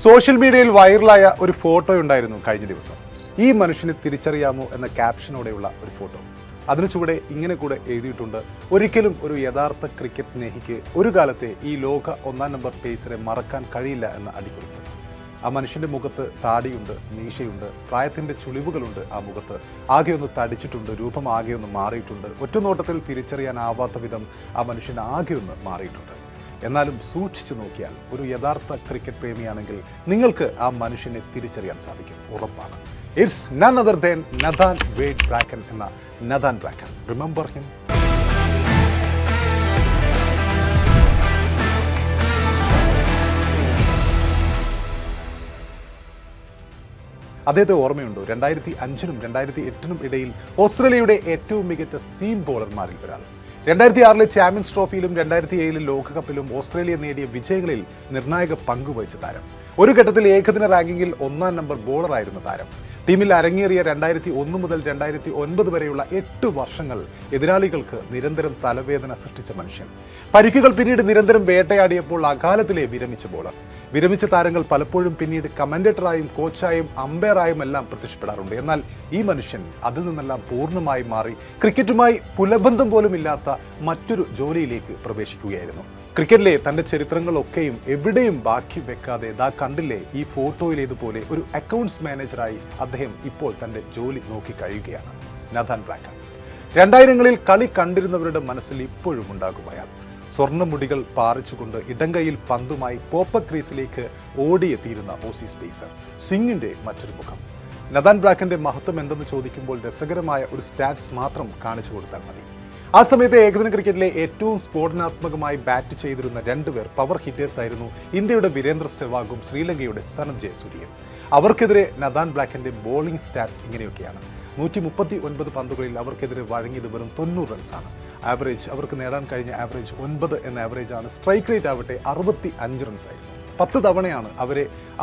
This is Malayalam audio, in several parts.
സോഷ്യൽ മീഡിയയിൽ വൈറലായ ഒരു ഫോട്ടോ ഉണ്ടായിരുന്നു കഴിഞ്ഞ ദിവസം. ഈ മനുഷ്യനെ തിരിച്ചറിയാമോ എന്ന ക്യാപ്ഷനോടെയുള്ള ഒരു ഫോട്ടോ. അതിനു ചുവടെ ഇങ്ങനെ കൂടെ എഴുതിയിട്ടുണ്ട്: ഒരിക്കലും ഒരു യഥാർത്ഥ ക്രിക്കറ്റ് സ്നേഹിക്ക് ഒരു കാലത്തെ ഈ ലോക 1-ാം നമ്പർ പേസറെ മറക്കാൻ കഴിയില്ല എന്ന അടിക്കുറിപ്പ്. ആ മനുഷ്യന്റെ മുഖത്ത് താടിയുണ്ട്, മീശയുണ്ട്, പ്രായത്തിന്റെ ചുളിവുകളുണ്ട്. ആ മുഖത്ത് ആകെ ഒന്ന് തടിച്ചിട്ടുണ്ട്, രൂപം ആകെ ഒന്ന് മാറിയിട്ടുണ്ട്. ഒറ്റനോട്ടത്തിൽ തിരിച്ചറിയാനാവാത്ത വിധം ആ മനുഷ്യൻ ആകെ ഒന്ന് മാറിയിട്ടുണ്ട്. എന്നാലും സൂക്ഷിച്ചു നോക്കിയാൽ ഒരു യഥാർത്ഥ ക്രിക്കറ്റ് പ്രേമിയാണെങ്കിൽ നിങ്ങൾക്ക് ആ മനുഷ്യനെ തിരിച്ചറിയാൻ സാധിക്കും, ഉറപ്പാണ്. It's none other than Nathan Wade Bracken എന്ന നഥാൻ ബ്രാക്കൻ. Remember him? അദ്ദേഹത്തെ ഓർമ്മയുണ്ടോ? 2005-നും 2008-നും ഇടയിൽ ഓസ്ട്രേലിയയുടെ ഏറ്റവും മികച്ച സീം ബോളർമാരിൽ ഒരാൾ. 2006-ലെ ചാമ്പ്യൻസ് ട്രോഫിയിലും 2007-ലെ ലോകകപ്പിലും ഓസ്ട്രേലിയ നേടിയ വിജയങ്ങളിൽ നിർണായക പങ്കുവഹിച്ച താരം. ഒരു ഘട്ടത്തിൽ ഏകദിന റാങ്കിങ്ങിൽ 1-ാം നമ്പർ ബോളറായിരുന്ന താരം. ടീമിൽ അരങ്ങേറിയ 2001 മുതൽ 2009 വരെയുള്ള 8 വർഷങ്ങൾ എതിരാളികൾക്ക് നിരന്തരം തലവേദന സൃഷ്ടിച്ച മനുഷ്യൻ. പരിക്കുകൾ പിന്നീട് നിരന്തരം വേട്ടയാടിയപ്പോൾ അകാലത്തിലെ വിരമിച്ച ബോളർ. വിരമിച്ച താരങ്ങൾ പലപ്പോഴും പിന്നീട് കമന്റേറ്ററായും കോച്ചായും അമ്പയറായും എല്ലാം പ്രത്യക്ഷപ്പെടാറുണ്ട്. എന്നാൽ ഈ മനുഷ്യൻ അതിൽ നിന്നെല്ലാം പൂർണ്ണമായി മാറി ക്രിക്കറ്റുമായി പുലബന്ധം പോലും ഇല്ലാത്ത മറ്റൊരു ജോലിയിലേക്ക് പ്രവേശിക്കുകയായിരുന്നു. ക്രിക്കറ്റിലെ തന്റെ ചരിത്രങ്ങളൊക്കെയും എവിടെയും ബാക്കി വെക്കാതെ ദാ കണ്ടില്ലേ ഈ ഫോട്ടോയിലേതുപോലെ ഒരു അക്കൗണ്ട്സ് മാനേജറായി അദ്ദേഹം ഇപ്പോൾ തന്റെ ജോലി നോക്കി കഴിയുകയാണ്. Nathan Bracken. 2000-കളിൽ കളി കണ്ടിരുന്നവരുടെ മനസ്സിൽ ഇപ്പോഴും ഉണ്ടാകും അയാൾ. സ്വർണ്ണമുടികൾ പാറിച്ചുകൊണ്ട് ഇടങ്കയിൽ പന്തുമായി പോപ്പ ക്രീസിലേക്ക് ഓടിയെത്തിയിരുന്ന ഓസീസ് പേസർ. സ്വിങ്ങിന്റെ മറ്റൊരു മുഖം. നഥാൻ ബ്രാക്കന്റെ മഹത്വം എന്തെന്ന് ചോദിക്കുമ്പോൾ രസകരമായ ഒരു സ്റ്റാറ്റ്സ് മാത്രം കാണിച്ചു കൊടുത്താൽ മതി. ആ സമയത്ത് ഏകദിന ക്രിക്കറ്റിലെ ഏറ്റവും സ്ഫോടനാത്മകമായി ബാറ്റ് ചെയ്തിരുന്ന 2 പേർ പവർ ഹിറ്റേഴ്സ് ആയിരുന്നു. ഇന്ത്യയുടെ വീരേന്ദ്ര സെവാഗും ശ്രീലങ്കയുടെ സനത് ജയസൂര്യയും. അവർക്കെതിരെ നഥാൻ ബ്രാക്കന്റെ ബോളിംഗ് സ്റ്റാറ്റ്സ് ഇങ്ങനെയൊക്കെയാണ്: 139 പന്തുകളിൽ അവർക്കെതിരെ വഴങ്ങിയത് വെറും 90 റൺസാണ്. ആവറേജ് അവർക്ക് നേടാൻ കഴിഞ്ഞ ആവറേജ് 9 എന്ന ആവറേജാണ്. സ്ട്രൈക്ക് റേറ്റ് ആവട്ടെ 65 റൺസായിരുന്നു. 10 തവണയാണ്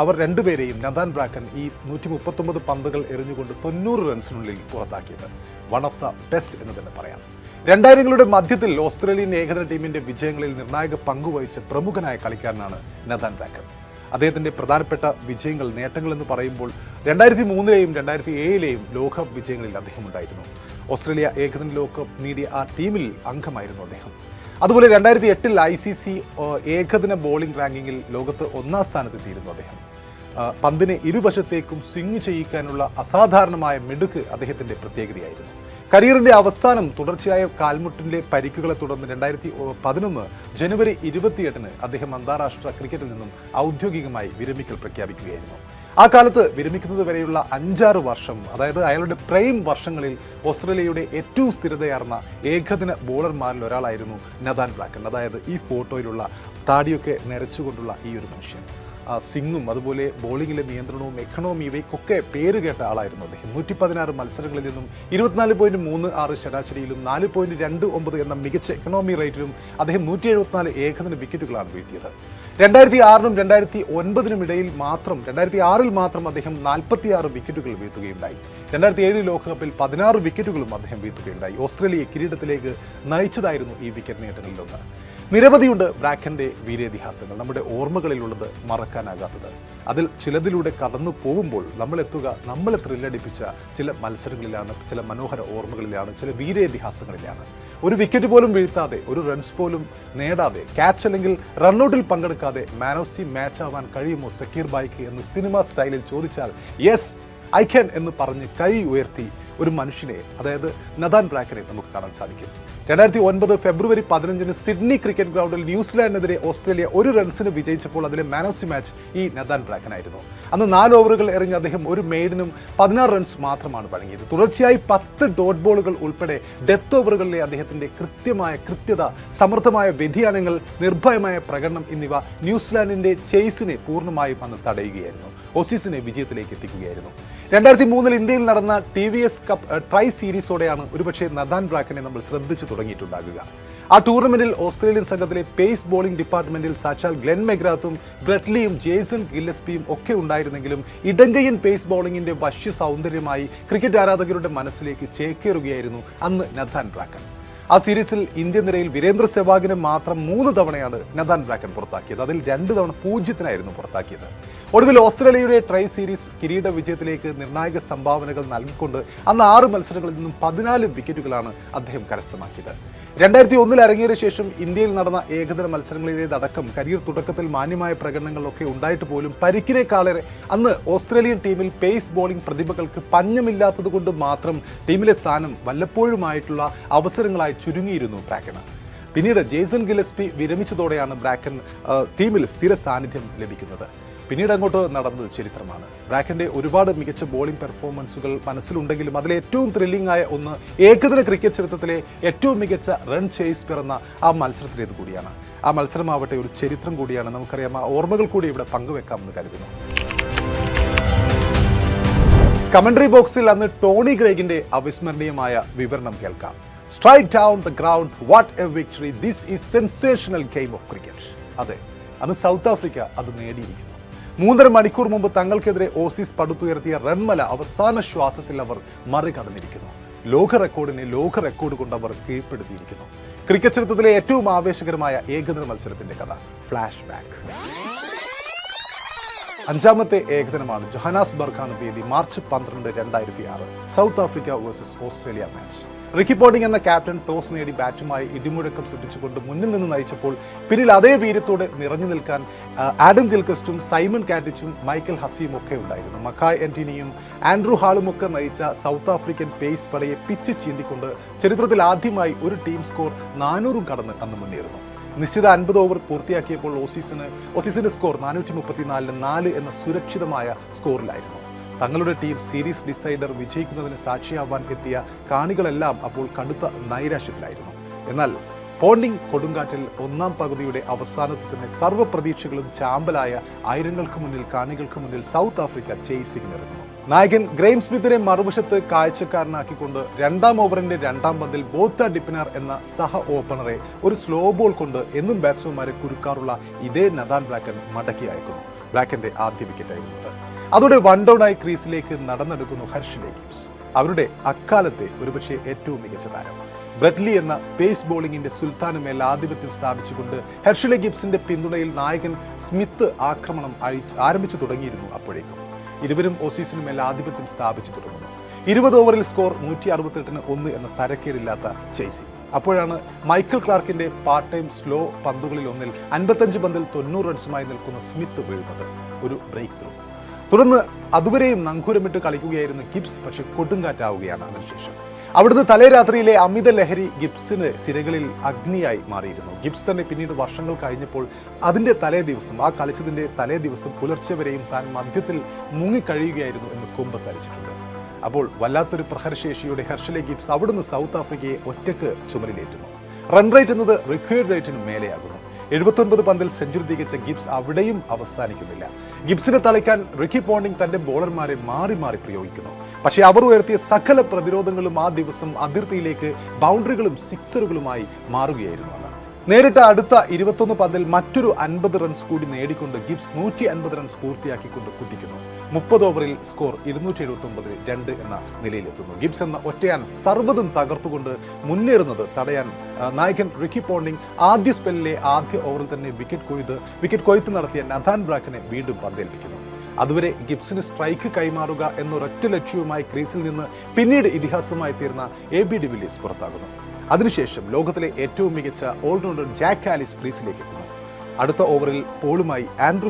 അവർ രണ്ടുപേരെയും നഥാൻ ബ്രാക്കൻ ഈ 139 പന്തുകൾ എറിഞ്ഞുകൊണ്ട് 90 റൺസിനുള്ളിൽ പുറത്താക്കിയത്. വൺ ഓഫ് ദ ബെസ്റ്റ് എന്ന് തന്നെ പറയാം. 2000-കളുടെ മധ്യത്തിൽ ഓസ്ട്രേലിയൻ ഏകദിന ടീമിന്റെ വിജയങ്ങളിൽ നിർണായക പങ്കുവഹിച്ച പ്രമുഖനായ കളിക്കാരനാണ് നഥാൻ ബ്രാക്കൻ. അദ്ദേഹത്തിന്റെ പ്രധാനപ്പെട്ട വിജയങ്ങൾ, നേട്ടങ്ങൾ എന്ന് പറയുമ്പോൾ 2003-ലെയും 2007-ലെയും ലോകകപ്പ് വിജയങ്ങളിൽ അദ്ദേഹം ഉണ്ടായിരുന്നു. ഓസ്ട്രേലിയ ഏകദിന ലോകകപ്പ് നേടിയ ആ ടീമിൽ അംഗമായിരുന്നു അദ്ദേഹം. അതുപോലെ 2008-ൽ ICC ഏകദിന ബോളിംഗ് റാങ്കിങ്ങിൽ ലോകത്ത് 1-ാം സ്ഥാനത്തെത്തിയിരുന്നു അദ്ദേഹം. പന്തിനെ ഇരുവശത്തേക്കും സ്വിംഗ് ചെയ്യിക്കാനുള്ള അസാധാരണമായ മിടുക്ക് അദ്ദേഹത്തിന്റെ പ്രത്യേകതയായിരുന്നു. കരിയറിന്റെ അവസാനം തുടർച്ചയായ കാൽമുട്ടിന്റെ പരിക്കുകളെ തുടർന്ന് 2011 ജനുവരി 28-ന് അദ്ദേഹം അന്താരാഷ്ട്ര ക്രിക്കറ്റിൽ നിന്നും ഔദ്യോഗികമായി വിരമിക്കൽ പ്രഖ്യാപിക്കുകയായിരുന്നു. ആ കാലത്ത് വിരമിക്കുന്നത് വരെയുള്ള 5-6 വർഷം, അതായത് അയാളുടെ പ്രൈം വർഷങ്ങളിൽ ഓസ്ട്രേലിയയുടെ ഏറ്റവും സ്ഥിരതയാർന്ന ഏകദിന ബോളർമാരിൽ ഒരാളായിരുന്നു നഥാൻ ബ്രാക്കൻ. അതായത് ഈ ഫോട്ടോയിലുള്ള താടിയൊക്കെ നിരച്ചുകൊണ്ടുള്ള ഈ ഒരു മനുഷ്യൻ. സ്വിങ്ങും അതുപോലെ ബോളിങ്ങിലെ നിയന്ത്രണവും എക്കണോമി ഇവയ്ക്കൊക്കെ പേര് കേട്ട ആളായിരുന്നു അദ്ദേഹം. 116 മത്സരങ്ങളിൽ നിന്നും 24.36 ശരാശരിയിലും 4.29 എന്ന മികച്ച എക്കണോമി റേറ്റിലും അദ്ദേഹം 174 ഏകദിന വിക്കറ്റുകളാണ് വീഴ്ത്തിയത്. 2006-നും 2009-നും ഇടയിൽ മാത്രം 2006-ൽ മാത്രം അദ്ദേഹം 46 വിക്കറ്റുകൾ വീഴ്ത്തുകയുണ്ടായി. 2007 ലോകകപ്പിൽ 16 വിക്കറ്റുകളും അദ്ദേഹം വീഴ്ത്തുകയുണ്ടായി. ഓസ്ട്രേലിയയെ കിരീടത്തിലേക്ക് നയിച്ചതായിരുന്നു ഈ വിക്കറ്റ് നേട്ടങ്ങളിലൊന്ന്. നിരവധിയുണ്ട് ബ്രാക്കന്റെ വീരേതിഹാസങ്ങൾ, നമ്മുടെ ഓർമ്മകളിലുള്ളത്, മറക്കാനാകാത്തത്. അതിൽ ചിലതിലൂടെ കടന്നു പോകുമ്പോൾ നമ്മളെ ത്രില്ലടിപ്പിച്ച ചില മത്സരങ്ങളിലാണ്, ചില മനോഹര ഓർമ്മകളിലാണ്, ചില വീരേതിഹാസങ്ങളിലാണ്. ഒരു വിക്കറ്റ് പോലും വീഴ്ത്താതെ, ഒരു റൺസ് പോലും നേടാതെ, ക്യാച്ച് അല്ലെങ്കിൽ റൺഔട്ടിൽ പങ്കെടുക്കാതെ മാൻ ഓഫ് ദി മാച്ച് ആവാൻ കഴിയുമോ സക്കീർ ബായിക്ക് എന്ന് സിനിമ സ്റ്റൈലിൽ ചോദിച്ചാൽ യെസ് ഐ ക്യാൻ എന്ന് പറഞ്ഞ് കൈ ഉയർത്തി ഒരു മനുഷ്യനെ, അതായത് നഥാൻ ബ്രാക്കനെ നമുക്ക് കാണാൻ സാധിക്കും. 2009 ഫെബ്രുവരി 15-ന് സിഡ്നി ക്രിക്കറ്റ് ഗ്രൗണ്ടിൽ ന്യൂസിലാൻഡിനെതിരെ ഓസ്ട്രേലിയ 1 റൺസിന് വിജയിച്ചപ്പോൾ അതിലെ മാൻ ഓഫ് ദി മാച്ച് ഈ നഥാൻ ബ്രാക്കൻ ആയിരുന്നു. അന്ന് 4 ഓവറുകൾ എറിഞ്ഞ അദ്ദേഹം ഒരു മെയ്ഡിനും 16 റൺസ് മാത്രമാണ് വഴങ്ങിയത്. തുടർച്ചയായി 10 ഡോട്ട് ബോളുകൾ ഉൾപ്പെടെ ഡെത്ത് ഓവറുകളിലെ അദ്ദേഹത്തിന്റെ കൃത്യത, സമർത്ഥമായ വ്യതിയാനങ്ങൾ, നിർഭയമായ പ്രകടനം എന്നിവ ന്യൂസിലാൻഡിന്റെ ചേസിനെ പൂർണ്ണമായും അന്ന് തടയുകയായിരുന്നു. ഓസീസിനെ വിജയത്തിലേക്ക് എത്തിക്കുകയായിരുന്നു. 2003-ൽ ഇന്ത്യയിൽ നടന്ന TVS കപ്പ് ട്രൈ സീരീസോടെയാണ് ഒരുപക്ഷെ നഥാൻ ബ്രാക്കനെ നമ്മൾ ശ്രദ്ധിച്ചു തുടങ്ങിയിട്ടുണ്ടാകുക. ആ ടൂർണമെന്റിൽ ഓസ്ട്രേലിയൻ സംഘത്തിലെ പേസ് ബോളിംഗ് ഡിപ്പാർട്ട്മെന്റിൽ സാക്ഷാൽ ഗ്ലെൻ മെഗ്രാത്തും ബ്രെറ്റ്ലിയും ജേസൺ ഗില്ലസ്പിയും ഒക്കെ ഉണ്ടായിരുന്നെങ്കിലും ഇടങ്കയ്യൻ പേസ് ബോളിംഗിന്റെ വശ്യ സൗന്ദര്യമായി ക്രിക്കറ്റ് ആരാധകരുടെ മനസ്സിലേക്ക് ചേക്കേറുകയായിരുന്നു അന്ന് നഥാൻ ബ്രാക്കൻ. ആ സീരീസിൽ ഇന്ത്യൻ നിരയിൽ വീരേന്ദ്ര സെവാഗിനെ മാത്രം 3 തവണയാണ് നഥാൻ ബ്രാക്കൻ പുറത്താക്കിയത്. അതിൽ 2 തവണ 0-നായിരുന്നു പുറത്താക്കിയത്. ഒടുവിൽ ഓസ്ട്രേലിയയുടെ ട്രൈ സീരീസ് കിരീട വിജയത്തിലേക്ക് നിർണായക സംഭാവനകൾ നൽകിക്കൊണ്ട് അന്ന് 6 മത്സരങ്ങളിൽ നിന്നും 14 വിക്കറ്റുകളാണ് അദ്ദേഹം കരസ്ഥമാക്കിയത്. 2001 അരങ്ങേറിയ ശേഷം ഇന്ത്യയിൽ നടന്ന ഏകദിന മത്സരങ്ങളിലേതടക്കം കരിയർ തുടക്കത്തിൽ മാന്യമായ പ്രകടനങ്ങളൊക്കെ ഉണ്ടായിട്ട് പോലും പരിക്കിനേക്കാളേറെ അന്ന് ഓസ്ട്രേലിയൻ ടീമിൽ പേസ് ബോളിംഗ് പ്രതിഭകൾക്ക് പഞ്ഞമില്ലാത്തതുകൊണ്ട് മാത്രം ടീമിലെ സ്ഥാനം വല്ലപ്പോഴുമായിട്ടുള്ള അവസരങ്ങളായി ചുരുങ്ങിയിരുന്നു ബ്രാക്കന്. പിന്നീട് ജേസൺ ഗില്ലസ്പി വിരമിച്ചതോടെയാണ് ബ്രാക്കൻ ടീമിൽ സ്ഥിര സാന്നിധ്യം ലഭിക്കുന്നത്. പിന്നീട് അങ്ങോട്ട് നടന്നത് ചരിത്രമാണ്. ബ്രാക്കന്റെ ഒരുപാട് മികച്ച ബോളിംഗ് പെർഫോമൻസുകൾ മനസ്സിലുണ്ടെങ്കിലും അതിലെ ഏറ്റവും ത്രില്ലിംഗ് ആയ ഒന്ന് ഏകദിന ക്രിക്കറ്റ് ചരിത്രത്തിലെ ഏറ്റവും മികച്ച റൺ ചേസ് പിറന്ന ആ മത്സരത്തിലേത് കൂടിയാണ്. ആ മത്സരമാവട്ടെ ഒരു ചരിത്രം കൂടിയാണ്. നമുക്കറിയാം, ആ ഓർമ്മകൾ കൂടി ഇവിടെ പങ്കുവെക്കാമെന്ന് കരുതുന്നു. കമന്ററി ബോക്സിൽ അന്ന് ടോണി ഗ്രേഗിന്റെ അവിസ്മരണീയമായ വിവരണം കേൾക്കാം. Strike down the ground, what a victory, this is sensational game of cricket. അതെ, അന്ന് സൗത്ത് ആഫ്രിക്ക അത് നേടിയിരിക്കുന്നു. 3.5 മണിക്കൂർ മുമ്പ് തങ്ങൾക്കെതിരെ ഓസീസ് പടുത്തുയർത്തിയ റൺമല അവസാന ശ്വാസത്തിൽ അവർ മറികടന്നിരിക്കുന്നു. ലോക റെക്കോർഡ് കൊണ്ട് അവർ കീഴ്പ്പെടുത്തിയിരിക്കുന്നു. ക്രിക്കറ്റ് ചരിത്രത്തിലെ ഏറ്റവും ആവേശകരമായ ഏകദിന മത്സരത്തിന്റെ കഥ ഫ്ലാഷ് ബാക്ക്. 5ാമത്തെ ഏകദിനമാണ്. ജോഹന്നാസ്ബർഗാണ് വേദി. March 12, 2006 south Africa versus Australia match. Ricky Ponting എന്ന ക്യാപ്റ്റൻ ടോസ് നേടി ബാറ്റുമായി ഇടിമുഴക്കം സൃഷ്ടിച്ചുകൊണ്ട് മുന്നിൽ നിന്ന് നയിച്ചപ്പോൾ പിന്നിൽ അതേ വീര്യത്തോടെ നിറഞ്ഞു നിൽക്കാൻ ആഡം ഗിൽക്രിസ്റ്റും സൈമൺ കാറ്റിച്ചും മൈക്കൽ ഹസിയും ഒക്കെ ഉണ്ടായിരുന്നു. മക്കായ് ആന്റണിയും ആൻഡ്രൂ ഹാളും ഒക്കെ നയിച്ച സൗത്ത് ആഫ്രിക്കൻ പേസ് പടയെ പിച്ച് ചീന്തിക്കൊണ്ട് ചരിത്രത്തിൽ ആദ്യമായി ഒരു ടീം സ്കോർ 400 കടന്ന് അന്ന് മുന്നേറുന്നു. നിശ്ചിത 50 ഓവർ പൂർത്തിയാക്കിയപ്പോൾ ഓസീസിന്റെ സ്കോർ 434-4 എന്ന സുരക്ഷിതമായ സ്കോറിലായിരുന്നു. തങ്ങളുടെ ടീം സീരീസ് ഡിസൈഡർ വിജയിക്കുന്നതിന് സാക്ഷിയാവാൻ എത്തിയ കാണികളെല്ലാം അപ്പോൾ കടുത്ത നൈരാശ്യത്തിലായിരുന്നു. എന്നാൽ പോണ്ടിംഗ് കൊടുങ്കാറ്റിൽ 1ാം പകുതിയുടെ അവസാനത്തിൽ തന്നെ സർവ്വ പ്രതീക്ഷകളും ചാമ്പലായ കാണികൾക്ക് മുന്നിൽ സൗത്ത് ആഫ്രിക്ക ചേസിങ്ങിനിറങ്ങുന്നു. നായകൻ ഗ്രെയിം സ്മിത്തിനെ മറുവശത്ത് കാഴ്ചക്കാരനാക്കിക്കൊണ്ട് 2ാം ഓവറിന്റെ 2ാം പന്തിൽ ബോത്ത ഡിപ്പിനർ എന്ന സഹ ഓപ്പണറെ ഒരു സ്ലോ ബോൾ കൊണ്ട് എന്നും ബാറ്റ്സ്മാൻമാരെ കുരുക്കാറുള്ള ഇതേ നഥാൻ ബ്രാക്കൻ മടക്കി അയക്കുന്നു. ബ്രാക്കന്റെ ആദ്യ വിക്കറ്റായിരുന്നത്. അതോടെ 1 ഡൗണായി ക്രീസിലേക്ക് നടന്നെടുക്കുന്നു ഹെർഷിലെ ഗിബ്സ്. അവരുടെ അക്കാലത്തെ ഒരുപക്ഷെ ഏറ്റവും മികച്ച താരം ബ്രെറ്റ്ലി എന്ന പേസ് ബോളിംഗിന്റെ സുൽത്താന് മേൽ ആധിപത്യം സ്ഥാപിച്ചുകൊണ്ട് ഹെർഷിലെ ഗിബ്സിന്റെ പിന്തുണയിൽ നായകൻ സ്മിത്ത് ആക്രമണം ആരംഭിച്ചു തുടങ്ങിയിരുന്നു. അപ്പോഴേക്കും ഇരുവരും ഓസീസിന് മേൽ ആധിപത്യം സ്ഥാപിച്ചു തുടങ്ങുന്നു. 20 ഓവറിൽ സ്കോർ 168-1 എന്ന തരക്കേടില്ലാത്ത ചേസിംഗ്. അപ്പോഴാണ് മൈക്കൽ ക്ലാർക്കിന്റെ പാർട്ട് ടൈം സ്ലോ പന്തുകളിൽ ഒന്നിൽ 55 പന്തിൽ 90 റൺസുമായി നിൽക്കുന്ന സ്മിത്ത് വീഴുന്നത്. ഒരു ബ്രേക്ക് ത്രൂ. തുടർന്ന് അതുവരെയും നങ്കൂരമിട്ട് കളിക്കുകയായിരുന്നു ഗിബ്സ്. പക്ഷെ കൊടുങ്കാറ്റാവുകയാണ് അതിനുശേഷം. അവിടുന്ന് തലേ രാത്രിയിലെ അമിത ലഹരി ഗിബ്സിന് സിരകളിൽ അഗ്നിയായി മാറിയിരുന്നു. ഗിബ്സ് തന്നെ പിന്നീട് വർഷങ്ങൾ കഴിഞ്ഞപ്പോൾ അതിന്റെ ആ കളിച്ചതിന്റെ തലേ ദിവസം പുലർച്ചെ വരെയും താൻ മദ്യത്തിൽ മുങ്ങിക്കഴിയുകയായിരുന്നു എന്ന് കുമ്പസാരിച്ചിട്ടുണ്ട്. അപ്പോൾ വല്ലാത്തൊരു പ്രഹരശേഷിയുടെ ഹെർഷിലെ ഗിബ്സ് അവിടുന്ന് സൗത്ത് ആഫ്രിക്കയെ ഒറ്റക്ക് ചുമലിലേറ്റുന്നു. റൺ റേറ്റ് എന്നത് റിക്വയർഡ് റേറ്റിന് മേലെയാകുന്നു. 79 പന്തിൽ സെഞ്ചുറി തികച്ച ഗിബ്സ് അവിടെയും അവസാനിക്കുന്നില്ല. ഗിബ്സിനെ തളയ്ക്കാൻ റിക്കി പോണ്ടിംഗ് തന്റെ ബോളർമാരെ മാറി പ്രയോഗിക്കുന്നു. പക്ഷേ അവർ ഉയർത്തിയ സകല പ്രതിരോധങ്ങളും ആ ദിവസം അതിർത്തിയിലേക്ക് ബൗണ്ടറികളും സിക്സറുകളുമായി മാറുകയായിരുന്നു. നേരിട്ട അടുത്ത 21 പന്തിൽ മറ്റൊരു 50 റൺസ് കൂടി നേടിക്കൊണ്ട് ഗിബ്സ് 150 റൺസ് പൂർത്തിയാക്കിക്കൊണ്ട് കുതിക്കുന്നു. 30 ഓവറിൽ സ്കോർ 279-2 എന്ന നിലയിലെത്തുന്നു. ഗിബ്സ് എന്ന ഒറ്റയാൻ സർവ്വതും തകർത്തുകൊണ്ട് മുന്നേറുന്നത് തടയാൻ നായകൻ റിക്കി പോണ്ടിംഗ് ആദ്യ സ്പെല്ലിലെ ആദ്യ ഓവറിൽ തന്നെ വിക്കറ്റ് കൊയ്ത്ത് നടത്തിയ നഥാൻ ബ്രാക്കനെ വീണ്ടും പന്തേൽപ്പിക്കുന്നു. അതുവരെ ഗിബ്സിന് സ്ട്രൈക്ക് കൈമാറുക എന്നൊരൊറ്റ ലക്ഷ്യവുമായി ക്രീസിൽ നിന്ന് പിന്നീട് ഇതിഹാസമായി തീർന്ന AB ഡിവില്ലിയേഴ്സ് പുറത്താകുന്നു. അതിനുശേഷം ലോകത്തിലെ ഏറ്റവും മികച്ച ഓൾറൗണ്ടർ ജാക്ക് ആലിസ് ക്രീസിലേക്ക് എത്തുന്നു. അടുത്ത ഓവറിൽ പോളുമായി ആൻഡ്രൂ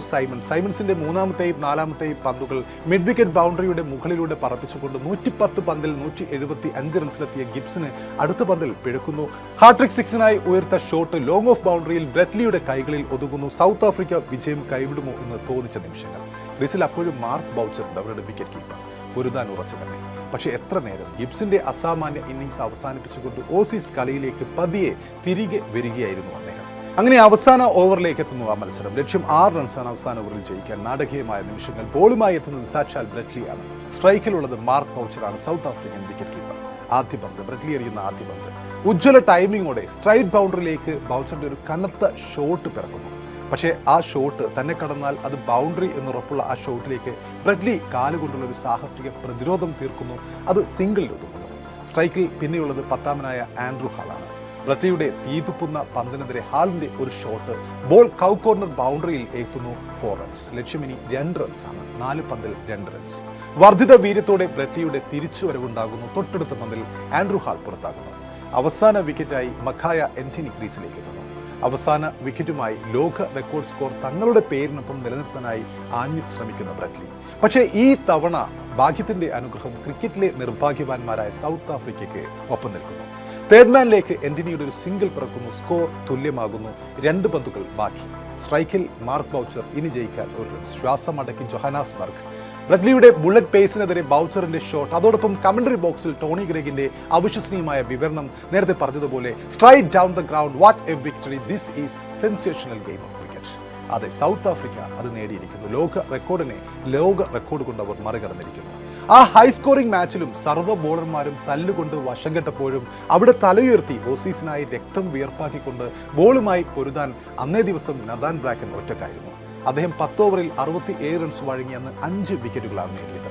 സൈമൺസിന്റെ 3ാമത്തെയും 4ാമത്തെയും പന്തുകൾ മിഡ് വിക്കറ്റ് ബൗണ്ടറിയുടെ മുകളിലൂടെ പറപ്പിച്ചുകൊണ്ട് 110 പന്തിൽ 175 റൺസിലെത്തിയ ഗിബ്സിന് അടുത്ത പന്തിൽ പിഴക്കുന്നു. ഹാട്രിക് 6-നായി ഉയർത്ത ഷോട്ട് ലോങ് ഓഫ് ബൗണ്ടറിയിൽ ബ്രെറ്റ്ലിയുടെ കൈകളിൽ ഒതുങ്ങുന്നു. സൗത്ത് ആഫ്രിക്ക വിജയം കൈവിടുമോ എന്ന് തോന്നിച്ച നിമിഷങ്ങൾ. ക്രീസിൽ അപ്പോഴും മാർക്ക് ബൗച്ചറുണ്ട്, അവരുടെ വിക്കറ്റ് കീപ്പർ. പൊരുതാൻ ഉറച്ചു തന്നെ. പക്ഷേ എത്ര നേരം ഗിബ്സിന്റെ അസാമാന്യ ഇന്നിംഗ്സ് അവസാനിപ്പിച്ചുകൊണ്ട് ഓസീസ് കളിയിലേക്ക് പതിയെ തിരികെ വരികയായിരുന്നു അദ്ദേഹം. അങ്ങനെ അവസാന ഓവറിലേക്ക് എത്തുന്നു ആ മത്സരം. ലക്ഷ്യം 6 റൺസാണ് അവസാന ഓവറിൽ ജയിക്കാൻ. നാടകീയമായ നിമിഷങ്ങൾ. ബോളുമായി എത്തുന്നത് സാക്ഷാൽ ബ്രെറ്റ്ലിയാണ്. സ്ട്രൈക്കിലുള്ളത് മാർക്ക് ബൗച്ചറാണ്, സൗത്ത് ആഫ്രിക്കൻ വിക്കറ്റ് കീപ്പർ. ആദ്യ പന്ത് ബ്രെറ്റ്ലി എറിയുന്ന ആദ്യ പന്ത് ഉജ്ജ്വല ടൈമിങ്ങോടെ സ്ട്രൈറ്റ് ബൗണ്ടറിയിലേക്ക് ബൗച്ചറിന്റെ ഒരു കനത്ത ഷോട്ട് പിറക്കുന്നു. പക്ഷേ ആ ഷോട്ട് തന്നെ കടന്നാൽ അത് ബൗണ്ടറി എന്നുറപ്പുള്ള ആ ഷോട്ടിലേക്ക് ബ്രെറ്റ്ലി കാലുകൊണ്ടുള്ള ഒരു സാഹസിക പ്രതിരോധം തീർക്കുന്നു. അത് സിംഗിളിൽ ഒതുങ്ങുന്നു. സ്ട്രൈക്കിൽ പിന്നെയുള്ളത് 10ാമനായ ആൻഡ്രൂ ഹാളാണ്. ബ്രത്ലിയുടെ തീതുപ്പുന്ന പന്തിനെതിരെ ഹാളിന്റെ ഒരു ഷോട്ട് ബോൾ കൗ കോർണർ ബൗണ്ടറിയിൽ എത്തുന്നു. 4 റൺസ്. ലക്ഷ്യമിനി 2 റൺസാണ്. 4 പന്തിൽ 2 റൺസ്. വർദ്ധിത വീര്യത്തോടെ ബ്രത്ലിയുടെ തിരിച്ചുവരവുണ്ടാകുന്നു. തൊട്ടടുത്ത പന്തിൽ ആൻഡ്രൂ ഹാൾ പുറത്താകുന്നു. അവസാന വിക്കറ്റായി മഖായ എന്റണി ക്രീസിലേക്ക് എത്തുന്നു. അവസാന വിക്കറ്റുമായി ലോക റെക്കോർഡ് സ്കോർ തങ്ങളുടെ പേരിനൊപ്പം നിലനിർത്താനായി ആഞ്ഞു ശ്രമിക്കുന്ന ബ്രത്ലി. പക്ഷേ ഈ തവണ ഭാഗ്യത്തിന്റെ അനുഗ്രഹം ക്രിക്കറ്റിലെ നിർഭാഗ്യവാന്മാരായ സൗത്ത് ആഫ്രിക്കയ്ക്ക് ഒപ്പം നിൽക്കുന്നു. തേർഡ് മാനിലേക്ക് എന്റണിയുടെ ഒരു സിംഗിൾ പിറക്കുന്നു. സ്കോർ തുല്യമാകുന്നു. 2 പന്തുകൾ ബാക്കി. സ്ട്രൈക്കിൽ മാർക്ക് ബൗച്ചർ. ഇനി ജയിക്കാൻ 1 റൺ. ശ്വാസം അടക്കി ജൊഹാനാസ്ബർഗ്. ബ്രത്ലിയുടെ ബുള്ളറ്റ് പേസിനെതിരെ ബൗച്ചറിന്റെ ഷോട്ട്. അതോടൊപ്പം കമന്ററി ബോക്സിൽ ടോണി ഗ്രെഗിന്റെ അവിശ്വസനീയമായ വിവരണം. നേരത്തെ പറഞ്ഞതുപോലെ straight down the ground, what A victory, this is sensational game of cricket. അതെ, സൗത്ത് ആഫ്രിക്ക അത് നേടിയിരിക്കുന്നു. ലോക റെക്കോർഡ് കൊണ്ട് അവർ മറികടന്നിരിക്കുന്നു. ആ ഹൈ സ്കോറിംഗ് മാച്ചിലും സർവ്വ ബോളർമാരും തല്ലുകൊണ്ട് വശം കെട്ടപ്പോഴും അവിടെ തലയുയർത്തി ഓസീസിനായി രക്തം വിയർപ്പാക്കിക്കൊണ്ട് ബോളുമായി പൊരുതാൻ അന്നേ ദിവസം നഥാൻ ബ്രാക്കൻ ഒറ്റക്കായിരുന്നു. അദ്ദേഹം 10 ഓവറിൽ 67 റൺസ് വഴങ്ങി അന്ന് 5 വിക്കറ്റുകളാണ് നേടിയത്.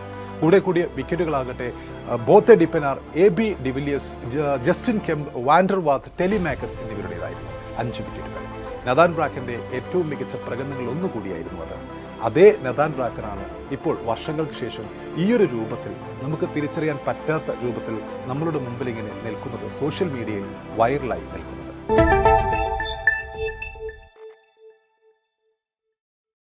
കൂടിയ വിക്കറ്റുകളാകട്ടെ Boeta Dippenaar, AB de Villiers, Justin Kemp, van der Wath, Telemachus എന്നിവരുടേതായിരുന്നു 5 വിക്കറ്റുകൾ. നഥാൻ ബ്രാക്കന്റെ ഏറ്റവും മികച്ച പ്രകടനങ്ങൾ ഒന്നുകൂടിയായിരുന്നു അത്. അതേ നഥാൻ ബ്രാക്കനാണ് ഇപ്പോൾ വർഷങ്ങൾക്ക് ശേഷം ഈയൊരു രൂപത്തിൽ, നമുക്ക് തിരിച്ചറിയാൻ പറ്റാത്ത രൂപത്തിൽ നമ്മളുടെ മുമ്പിൽ ഇങ്ങനെ നിൽക്കുന്നത്, സോഷ്യൽ മീഡിയയിൽ വൈറലായി നിൽക്കുന്നത്.